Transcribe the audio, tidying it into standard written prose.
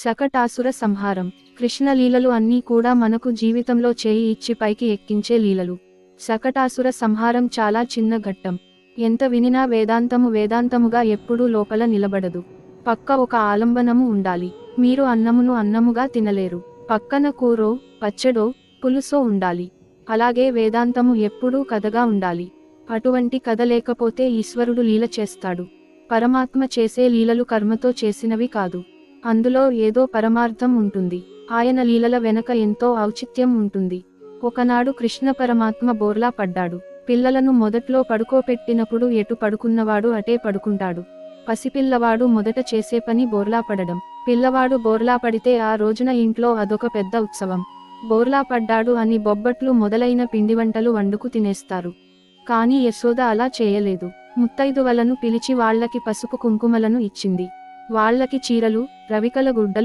శకటాసుర సంహారం. కృష్ణలీలలు అన్నీ కూడా మనకు జీవితంలో చేయి ఇచ్చి పైకి ఎక్కించే లీలలు. శకటాసుర సంహారం చాలా చిన్న ఘట్టం. ఎంత వినినా వేదాంతముగా ఎప్పుడూ లోపల నిలబడదు. పక్క ఒక ఆలంబనము ఉండాలి. మీరు అన్నమును అన్నముగా తినలేరు. పక్కన కూరో, పచ్చడో, పులుసో ఉండాలి. అలాగే వేదాంతము ఎప్పుడూ కథగా ఉండాలి. అటువంటి కథ లేకపోతే ఈశ్వరుడు లీల చేస్తాడు. పరమాత్మ చేసే లీలలు కర్మతో చేసినవి కాదు. అందులో ఏదో పరమార్థం ఉంటుంది. ఆయన లీలల వెనక ఎంతో ఔచిత్యం ఉంటుంది. ఒకనాడు కృష్ణ పరమాత్మ బోర్లా పడ్డాడు. పిల్లలను మొదట్లో పడుకోపెట్టినప్పుడు ఎటు పడుకున్నవాడు అటే పడుకుంటాడు. పసిపిల్లవాడు మొదట చేసే పని బోర్లా పడడం. పిల్లవాడు బోర్లా పడితే ఆ రోజున ఇంట్లో అదొక పెద్ద ఉత్సవం. బోర్లా పడ్డాడు అని బొబ్బట్లు మొదలైన పిండివంటలు వండుకు తినేస్తారు. కాని యశోద అలా చేయలేదు. ముత్తైదువలను పిలిచి వాళ్లకి పసుపు కుంకుమలను ఇచ్చింది. వాళ్లకి చీరలు, రవికల గుడ్డలు